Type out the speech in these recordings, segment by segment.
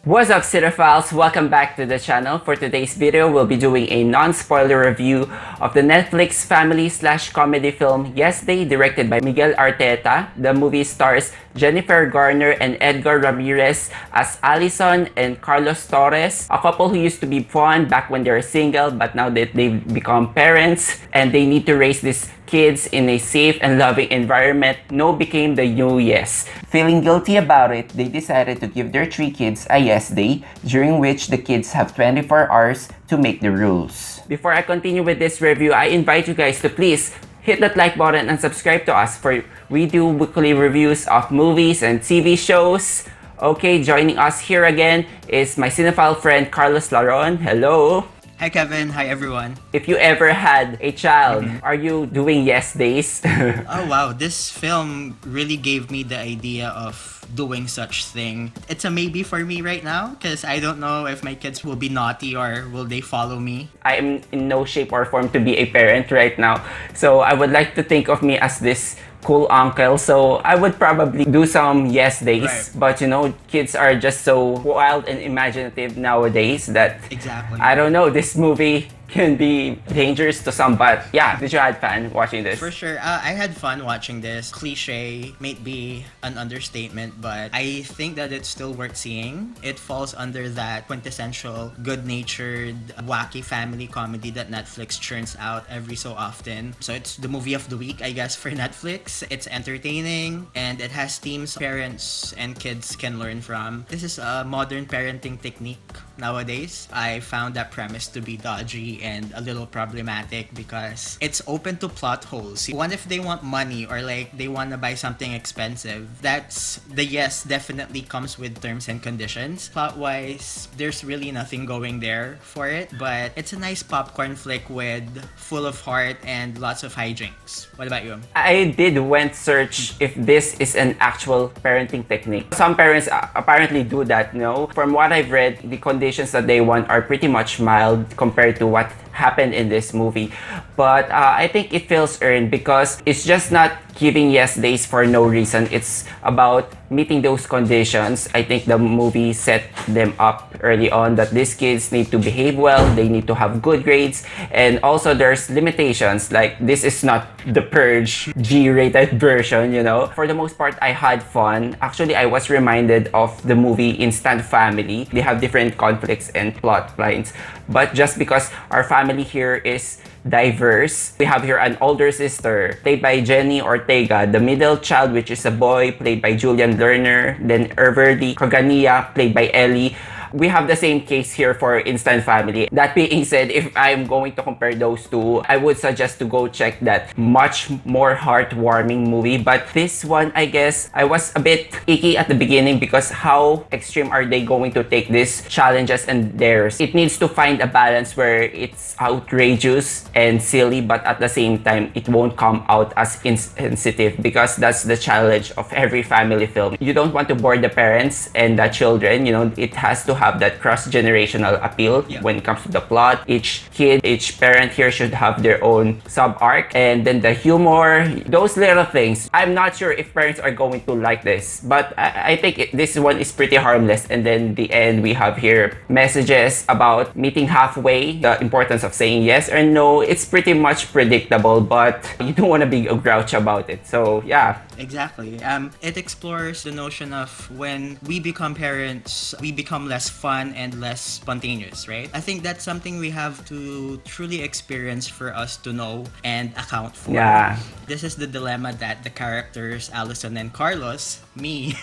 What's up, cinephiles? Welcome back to the channel. For today's video, we'll be doing a non-spoiler review of the Netflix family/comedy film Yesterday, directed by Miguel Arteta. The movie stars Jennifer Garner and Édgar Ramírez as Allison and Carlos Torres, a couple who used to be fun back when they were single, but now that they've become parents and they need to raise these kids in a safe and loving environment. No became the new yes. Feeling guilty about it, they decided to give their 3 kids a yes day, during which the kids have 24 hours to make the rules. Before I continue with this review, I invite you guys to please hit that like button and subscribe to us for we do weekly reviews of movies and TV shows. Okay, joining us here again is my cinephile friend Carlos Laron. Hello! Hi Kevin, hi everyone. If you ever had a child, are you doing yes days? Oh wow, this film really gave me the idea of doing such thing. It's a maybe for me right now because I don't know if my kids will be naughty or will they follow me. I am in no shape or form to be a parent right now. So I would like to think of me as this cool uncle, so I would probably do some yes days, right. But you know, kids are just so wild and imaginative nowadays that exactly. I don't know, this movie can be dangerous to some, but yeah, did you have fun watching this? For sure, I had fun watching this. Cliche may be an understatement, but I think that it's still worth seeing. It falls under that quintessential good-natured, wacky family comedy that Netflix churns out every so often. So it's the movie of the week, I guess, for Netflix. It's entertaining, and it has themes parents and kids can learn from. This is a modern parenting technique nowadays. I found that premise to be dodgy and a little problematic because it's open to plot holes. What if they want money or like they want to buy something expensive? That's the yes definitely comes with terms and conditions. Plot wise, there's really nothing going there for it, but it's a nice popcorn flick with full of heart and lots of hijinks. What about you? I did went search if this is an actual parenting technique. Some parents apparently do that, no? From what I've read, the conditions that they want are pretty much mild compared to what happened in this movie, but I think it feels earned because it's just not giving yes days for no reason. It's about meeting those conditions. I think the movie set them up early on that these kids need to behave well, they need to have good grades, and also there's limitations, like this is not the Purge G-rated version, you know. For the most part, I had fun. Actually, I was reminded of the movie Instant Family. They have different conflicts and plot lines, but just because our family here is diverse. We have here an older sister played by Jenny Ortega, the middle child, which is a boy, played by Julian Lerner, then Everly Carganilla, played by Ellie. We have the same case here for Instant Family. That being said, if I'm going to compare those two, I would suggest to go check that much more heartwarming movie. But this one, I guess, I was a bit icky at the beginning because how extreme are they going to take these challenges and dares? It needs to find a balance where it's outrageous and silly, but at the same time, it won't come out as insensitive because that's the challenge of every family film. You don't want to bore the parents and the children, you know, it has to have that cross-generational appeal when it comes to the plot. Each kid, each parent here should have their own sub-arc, and then the humor, those little things. I'm not sure if parents are going to like this, but I think this one is pretty harmless. And then the end, we have here messages about meeting halfway, the importance of saying yes or no. It's pretty much predictable, but you don't want to be a grouch about it. So yeah. Exactly. It explores the notion of when we become parents, we become less fun and less spontaneous, right? I think that's something we have to truly experience for us to know and account for. Yeah. This is the dilemma that the characters Allison and Carlos, me,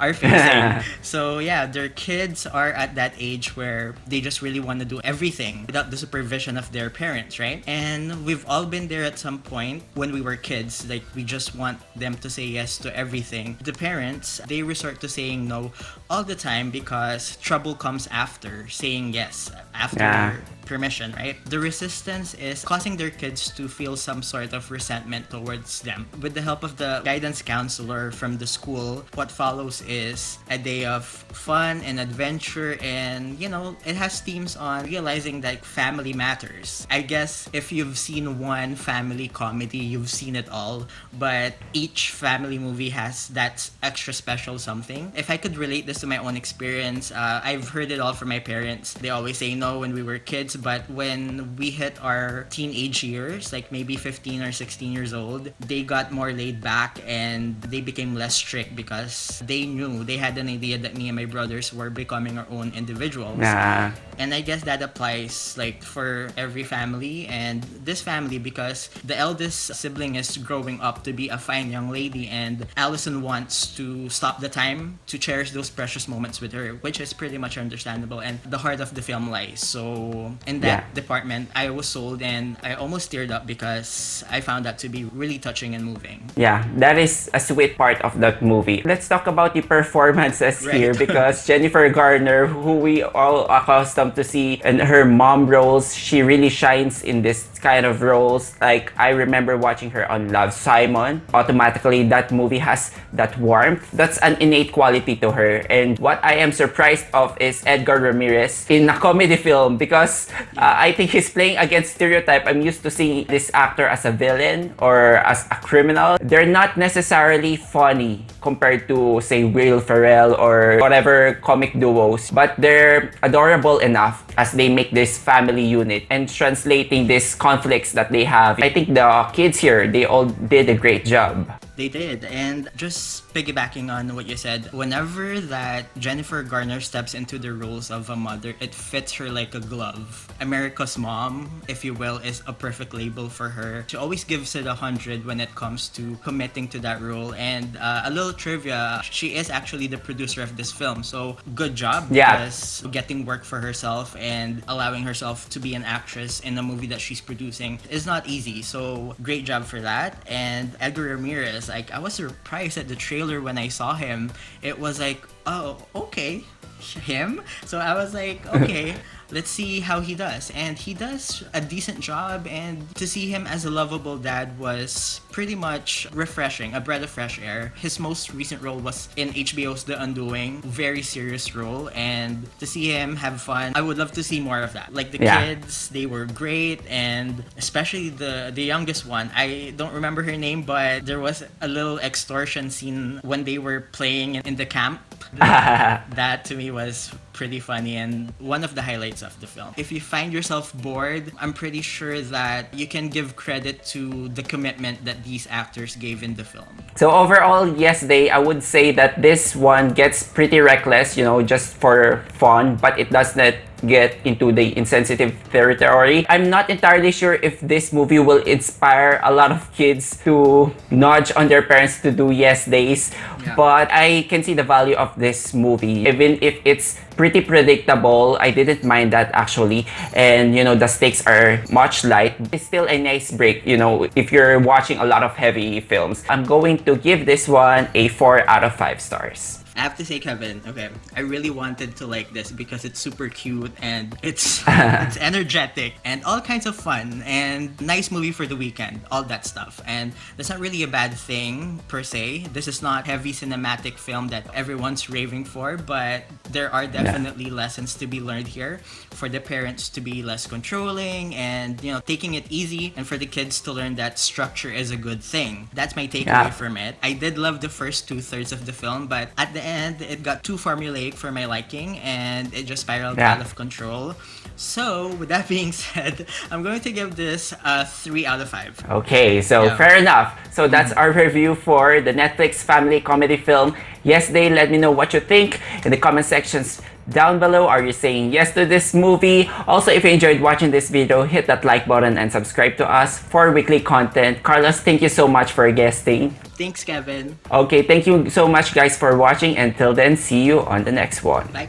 are facing. So yeah, their kids are at that age where they just really want to do everything without the supervision of their parents, right? And we've all been there at some point when we were kids. Like, we just want them to say yes to everything. The parents, they resort to saying no all the time because trouble comes after saying yes, after permission, right? The resistance is causing their kids to feel some sort of resentment towards them. With the help of the guidance counselor from the school, what follows is a day of fun and adventure, and it has themes on realizing that family matters. I guess if you've seen one family comedy, you've seen it all, but each family movie has that extra special something. If I could relate this to my own experience, I've heard it all from my parents. They always say no when we were kids, but when we hit our teenage years, like maybe 15 or 16 years old, they got more laid back and they became less strict because they knew, they had an idea that me and my brothers were becoming our own individuals. Yeah. And I guess that applies like for every family and this family, because the eldest sibling is growing up to be a fine young lady, and Allison wants to stop the time to cherish those precious moments with her, which is pretty much understandable, and the heart of the film lies. So in that department, I was sold, and I almost teared up because I found that to be really touching and moving. Yeah, that is a sweet part of that movie. Let's talk about the performances here, because Jennifer Garner, who we all accustomed to see in her mom roles, she really shines in this kind of roles. Like, I remember watching her on Love, Simon. Automatically, that movie has that warmth. That's an innate quality to her. And what I am surprised of is Édgar Ramírez in a comedy film, because I think he's playing against stereotype. I'm used to seeing this actor as a villain or as a criminal. They're not necessarily funny compared to, say, Will Ferrell or whatever comic duos, but they're adorable enough as they make this family unit and translating these conflicts that they have. I think the kids here, they all did a great job. They did. And just piggybacking on what you said, whenever that Jennifer Garner steps into the roles of a mother, it fits her like a glove. America's Mom, if you will, is a perfect label for her. She always gives it 100 when it comes to committing to that role. And a little trivia, she is actually the producer of this film. So good job, because getting work for herself and allowing herself to be an actress in a movie that she's producing is not easy. So great job for that. And Édgar Ramírez, like, I was surprised at the trailer when I saw him. It was like, oh, okay, him. So I was like, okay, let's see how he does. And he does a decent job, and to see him as a lovable dad was pretty much refreshing, a breath of fresh air. His most recent role was in HBO's The Undoing, very serious role, and to see him have fun, I would love to see more of that. Like the kids, they were great, and especially the youngest one. I don't remember her name, but there was a little extortion scene when they were playing in the camp. That to me was pretty funny and one of the highlights of the film. If you find yourself bored, I'm pretty sure that you can give credit to the commitment that these actors gave in the film. So overall, yes, I would say that this one gets pretty reckless, just for fun, but it does not get into the insensitive territory. I'm not entirely sure if this movie will inspire a lot of kids to nudge on their parents to do yes days, but I can see the value of this movie. Even if it's pretty predictable, I didn't mind that actually. And the stakes are much light. It's still a nice break, if you're watching a lot of heavy films. I'm going to give this one a 4 out of 5 stars. I have to say, Kevin, okay, I really wanted to like this because it's super cute and it's it's energetic and all kinds of fun and nice movie for the weekend, all that stuff. And that's not really a bad thing per se. This is not heavy cinematic film that everyone's raving for, but there are definitely lessons to be learned here for the parents to be less controlling and taking it easy, and for the kids to learn that structure is a good thing. That's my takeaway from it. I did love the first 2/3 of the film, but at the end it got too formulaic for my liking and it just spiraled out of control. So with that being said, I'm going to give this a 3 out of 5. Okay, so fair enough. So that's our review for the Netflix family comedy film Yes Day. Let me know what you think in the comment sections down below. Are you saying yes to this movie? Also, if you enjoyed watching this video, hit that like button and subscribe to us for weekly content. Carlos, thank you so much for guesting. Thanks, Kevin. Okay, thank you so much guys for watching. Until then, see you on the next one. Bye.